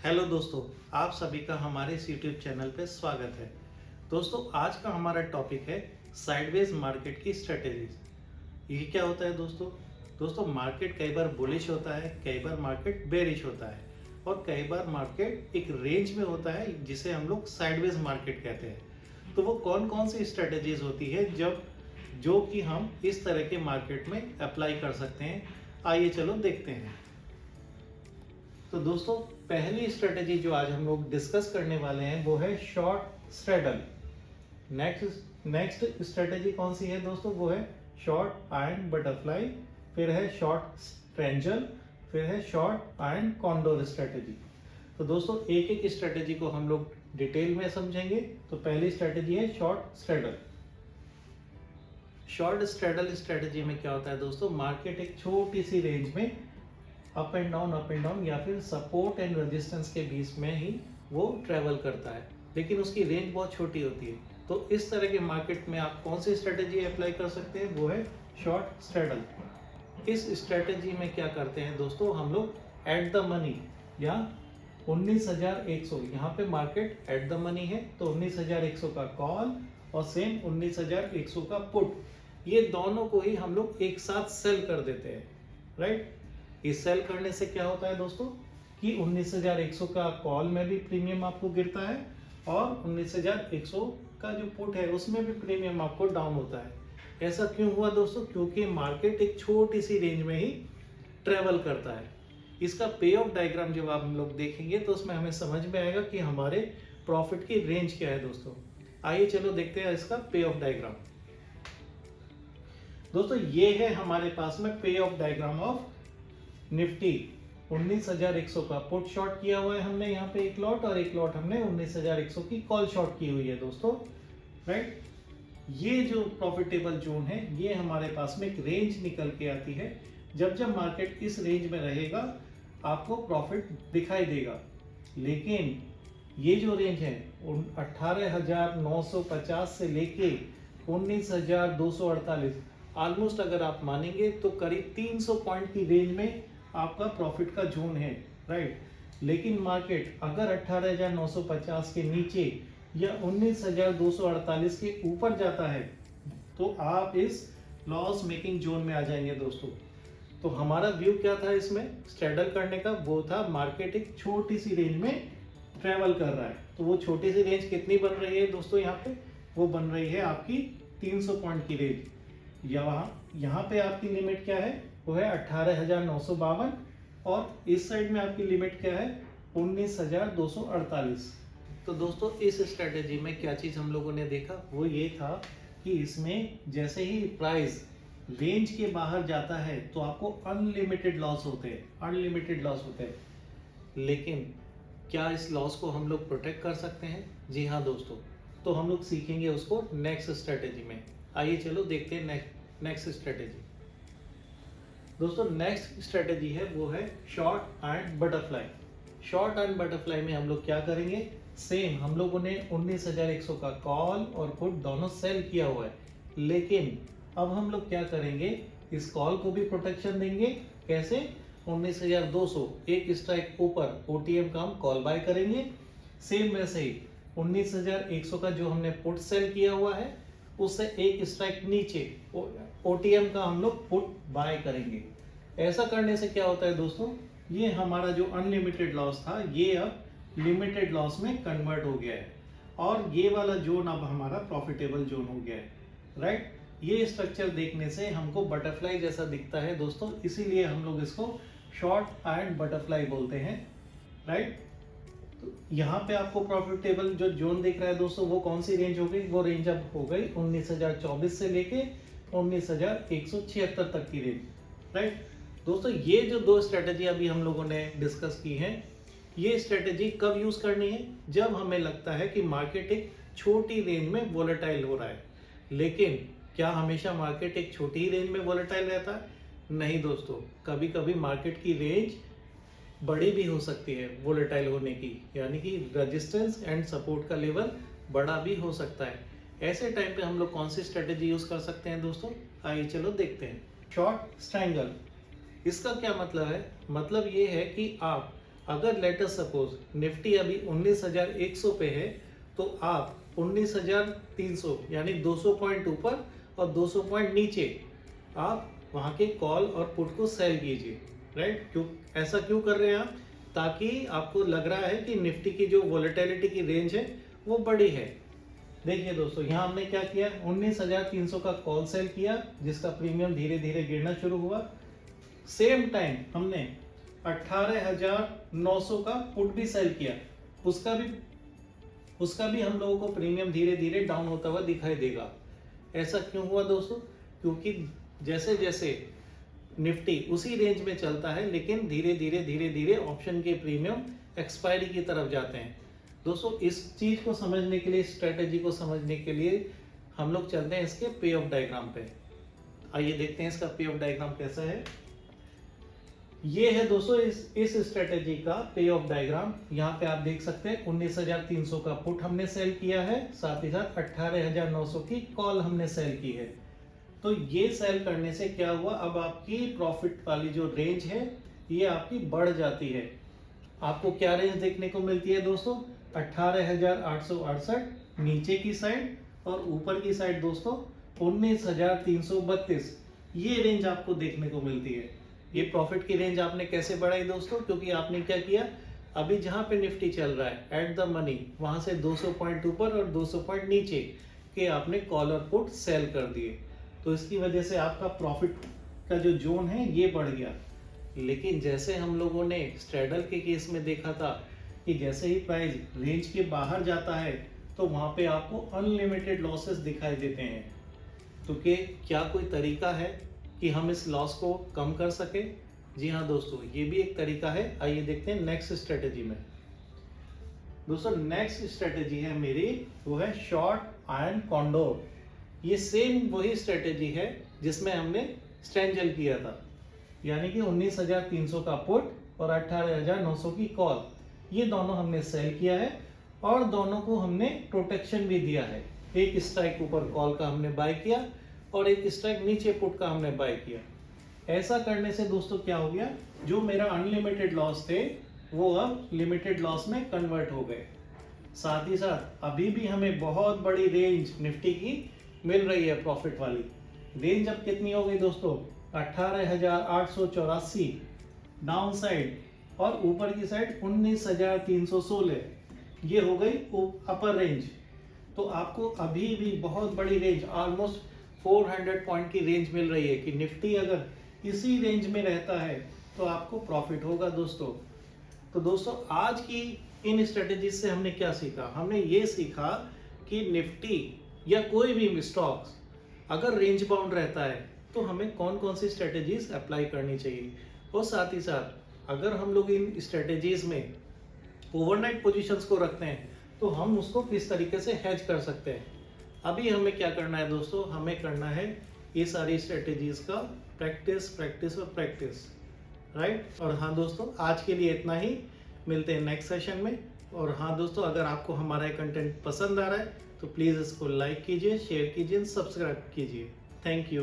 Hello दोस्तों, आप सभी का हमारे इस यूट्यूब चैनल पे स्वागत है। दोस्तों, आज का हमारा टॉपिक है साइडवेज मार्केट की स्ट्रेटेजीज। ये क्या होता है दोस्तों? दोस्तों, मार्केट कई बार बुलिश होता है, कई बार मार्केट बेरिश होता है और कई बार मार्केट एक रेंज में होता है जिसे हम लोग साइडवेज मार्केट कहते हैं। तो वो कौन कौन सी स्ट्रेटेजीज होती है जो कि हम इस तरह के मार्केट में अप्लाई कर सकते हैं, आइए चलो देखते हैं। तो दोस्तों, पहली स्ट्रेटेजी जो आज हम लोग डिस्कस करने वाले हैं वो है शॉर्ट स्ट्रेडल। नेक्स्ट स्ट्रेटेजी कौन सी है दोस्तों? वो है शॉर्ट आयरन बटरफ्लाई, फिर है शॉर्ट स्ट्रेंजल, फिर है शॉर्ट आयरन कॉन्डोर स्ट्रेटेजी। तो दोस्तों, एक एक स्ट्रेटेजी को हम लोग डिटेल में समझेंगे। तो पहली स्ट्रेटेजी है short straddle. Short straddle strategy में क्या होता है दोस्तों? मार्केट एक छोटी सी रेंज में अप एंड डाउन या फिर सपोर्ट एंड रेजिस्टेंस के बीच में ही वो ट्रेवल करता है, लेकिन उसकी रेंज बहुत छोटी होती है। तो इस तरह के मार्केट में आप कौन सी स्ट्रेटेजी अप्लाई कर सकते हैं? वो है शॉर्ट स्ट्रेडल। इस स्ट्रेटेजी में क्या करते हैं दोस्तों? हम लोग एट द मनी या 19,100, यहाँ पे मार्केट एट द मनी है तो 19,100 का कॉल और सेम 19,100 का पुट, ये दोनों को ही हम लोग एक साथ सेल कर देते हैं, राइट। इस सेल करने से क्या होता है दोस्तों कि 19,100 का कॉल में भी प्रीमियम आपको गिरता है और 19,100 का जो पुट है उसमें भी प्रीमियम आपको डाउन होता है। ऐसा क्यों हुआ दोस्तों? क्योंकि मार्केट एक छोटी सी रेंज में ही ट्रेवल करता है। इसका पे ऑफ डायग्राम जब आप हम लोग देखेंगे तो उसमें हमें समझ में आएगा कि हमारे प्रॉफिट की रेंज क्या है दोस्तों। आइए चलो देखते हैं इसका पे ऑफ डायग्राम। दोस्तों, ये है हमारे पास में पे ऑफ डायग्राम ऑफ निफ्टी। 19,100 का पुट शॉर्ट किया हुआ है हमने यहाँ पे एक लॉट, और एक लॉट हमने 19,100 की कॉल शॉर्ट की हुई है दोस्तों, राइट। ये जो प्रॉफिटेबल जोन है ये हमारे पास में एक रेंज निकल के आती है। जब जब मार्केट इस रेंज में रहेगा आपको प्रॉफिट दिखाई देगा, लेकिन ये जो रेंज है 18,950 से लेके 19,248, ऑलमोस्ट अगर आप मानेंगे तो करीब 300 पॉइंट की रेंज में आपका प्रॉफिट का जोन है, राइट। लेकिन मार्केट अगर 18,950 के नीचे या 19,248 के ऊपर जाता है तो आप इस लॉस मेकिंग जोन में आ जाएंगे दोस्तों। तो हमारा व्यू क्या था इसमें स्ट्रेडल करने का? वो था मार्केट एक छोटी सी रेंज में ट्रेवल कर रहा है। तो वो छोटी सी रेंज कितनी बन रही है दोस्तों? यहाँ पे वो बन रही है आपकी 300 पॉइंट की रेंज। यहाँ पे आपकी लिमिट क्या है? वो है 18,952 और इस साइड में आपकी लिमिट क्या है? 19,248। तो दोस्तों, इस स्ट्रेटेजी में क्या चीज हम लोगों ने देखा? वो ये था कि इसमें जैसे ही प्राइस रेंज के बाहर जाता है तो आपको अनलिमिटेड लॉस होते हैं। लेकिन क्या इस लॉस को हम लोग प्रोटेक्ट कर सकते हैं? जी हाँ दोस्तों, तो हम लोग सीखेंगे उसको नेक्स्ट स्ट्रेटेजी में। आइए चलो देखते हैं नेक्स्ट स्ट्रेटेजी। दोस्तों, नेक्स्ट स्ट्रेटेजी है वो है short and butterfly. Short and butterfly में हम लोग क्या करेंगे? सेम हम लोगों ने 19,100 का कॉल और पुट दोनों सेल किया हुआ है, लेकिन अब हम लोग क्या करेंगे? इस कॉल को भी प्रोटेक्शन देंगे। कैसे? 19,200 एक स्ट्राइक ऊपर ओटीएम का हम कॉल बाय करेंगे। सेम वैसे ही 19,100 का जो हमने पुट सेल किया हुआ है उससे एक स्ट्राइक नीचे ओटीएम का हम लोग पुट बाय करेंगे। ऐसा करने से क्या होता है दोस्तों? ये हमारा जो अनलिमिटेड लॉस था ये अब लिमिटेड लॉस में कन्वर्ट हो गया है और ये वाला जोन अब हमारा प्रॉफिटेबल जोन हो गया है, राइट। ये स्ट्रक्चर देखने से हमको बटरफ्लाई जैसा दिखता है दोस्तों, इसीलिए हम लोग इसको शॉर्ट एंड बटरफ्लाई बोलते हैं, राइट। तो यहाँ पे आपको प्रॉफिटेबल जो जोन दिख रहा है दोस्तों, वो कौन सी रेंज हो गई? वो रेंज अब हो गई 19,024 से लेके 19,176 तक की रेंज, राइट। दोस्तों, ये जो दो स्ट्रेटेजी अभी हम लोगों ने डिस्कस की है, ये स्ट्रेटेजी कब यूज करनी है? जब हमें लगता है कि मार्केट एक छोटी रेंज में वोलेटाइल हो रहा है। लेकिन क्या हमेशा मार्केट एक छोटी रेंज में वोलेटाइल रहता है? नहीं दोस्तों, कभी कभी मार्केट की रेंज बड़ी भी हो सकती है वोलेटाइल होने की, यानी कि रेजिस्टेंस एंड सपोर्ट का लेवल बड़ा भी हो सकता है। ऐसे टाइम पे हम लोग कौन सी स्ट्रेटेजी यूज कर सकते हैं दोस्तों? आइए चलो देखते हैं। शॉर्ट स्ट्रैंगल, इसका क्या मतलब है? मतलब ये है कि आप अगर लेटर सपोज निफ्टी अभी 19,100 पे है तो आप 19,300 यानी 200 पॉइंट ऊपर और 200 पॉइंट नीचे आप वहां के कॉल और पुट को सेल कीजिए। राइट, क्यों ऐसा क्यों कर रहे हैं आप? ताकि आपको लग रहा है कि निफ्टी की जो वॉलेटिलिटी की रेंज है वो बड़ी है। देखिए दोस्तों, यहाँ हमने क्या किया, 19,300 का कॉल सेल किया जिसका प्रीमियम धीरे धीरे गिरना शुरू हुआ। सेम टाइम हमने 18,900 का पुट भी सेल किया, उसका भी हम लोगों को प्रीमियम धीरे धीरे डाउन होता हुआ दिखाई देगा। ऐसा क्यों हुआ दोस्तों? क्योंकि जैसे जैसे निफ्टी उसी रेंज में चलता है लेकिन धीरे धीरे ऑप्शन के प्रीमियम एक्सपायरी की तरफ जाते हैं। दोस्तों, इस चीज को समझने के लिए, स्ट्रेटेजी को समझने के लिए हम लोग चलते हैं इसके पे ऑफ डायग्राम पे। आइए देखते हैं इसका पे ऑफ डायग्राम कैसा है। ये है दोस्तों इस स्ट्रेटेजी का पे ऑफ डायग्राम। यहाँ पे आप देख सकते हैं 19,300 का पुट हमने सेल किया है, साथ ही साथ 18,900 की कॉल हमने सेल की है। तो ये सेल करने से क्या हुआ, अब आपकी प्रॉफिट वाली जो रेंज है ये आपकी बढ़ जाती है। आपको क्या रेंज देखने को मिलती है दोस्तों? 18,868 नीचे की साइड और ऊपर की साइड दोस्तों 19,332, ये रेंज आपको देखने को मिलती है। ये प्रॉफिट की रेंज आपने कैसे बढ़ाई दोस्तों? क्योंकि आपने क्या किया, अभी जहां पे निफ्टी चल रहा है एट द मनी, वहां से 200 पॉइंट ऊपर और 200 पॉइंट नीचे के आपने कॉल और पुट सेल कर दिए। तो इसकी वजह से आपका प्रॉफिट का जो जोन है ये बढ़ गया। लेकिन जैसे हम लोगों ने स्ट्रैडल के केस में देखा था कि जैसे ही प्राइस रेंज के बाहर जाता है तो वहां पे आपको अनलिमिटेड लॉसेस दिखाई देते हैं। तो क्या कोई तरीका है कि हम इस लॉस को कम कर सके? जी हाँ दोस्तों, ये भी एक तरीका है। आइए देखते हैं नेक्स्ट स्ट्रेटेजी में। दोस्तों, नेक्स्ट स्ट्रेटेजी है मेरी, वो है शॉर्ट आयरन कॉन्डोर। ये सेम वही स्ट्रेटेजी है जिसमें हमने स्ट्रेंजल किया था, यानी कि 19,300 का पुट और 18,900 की कॉल, ये दोनों हमने सेल किया है और दोनों को हमने प्रोटेक्शन भी दिया है। एक स्ट्राइक ऊपर कॉल का हमने बाय किया और एक स्ट्राइक नीचे पुट का हमने बाय किया। ऐसा करने से दोस्तों क्या हो गया, जो मेरा अनलिमिटेड लॉस थे वो अब लिमिटेड लॉस में कन्वर्ट हो गए। साथ ही साथ अभी भी हमें बहुत बड़ी रेंज निफ्टी की मिल रही है, प्रॉफिट वाली रेंज अब कितनी हो गई दोस्तों? 18,884 डाउन साइड और ऊपर की साइड 19,316, ये हो गई अपर रेंज। तो आपको अभी भी बहुत बड़ी रेंज, ऑलमोस्ट 400 पॉइंट की रेंज मिल रही है कि निफ्टी अगर इसी रेंज में रहता है तो आपको प्रॉफिट होगा दोस्तों। तो दोस्तों, आज की इन स्ट्रेटेजीज से हमने क्या सीखा? हमने ये सीखा कि निफ्टी या कोई भी स्टॉक्स अगर रेंज बाउंड रहता है तो हमें कौन कौन सी स्ट्रेटेजीज अप्लाई करनी चाहिए, और साथ ही साथ अगर हम लोग इन स्ट्रेटेजीज में ओवरनाइट पोजीशंस को रखते हैं तो हम उसको किस तरीके से हेज कर सकते हैं। अभी हमें क्या करना है दोस्तों? हमें करना है ये सारी स्ट्रेटेजीज का प्रैक्टिस प्रैक्टिस और प्रैक्टिस, राइट। और हाँ दोस्तों, आज के लिए इतना ही, मिलते हैं नेक्स्ट सेशन में। और हाँ दोस्तों, अगर आपको हमारा कंटेंट पसंद आ रहा है तो प्लीज़ इसको लाइक कीजिए, शेयर कीजिए, सब्सक्राइब कीजिए। Thank you.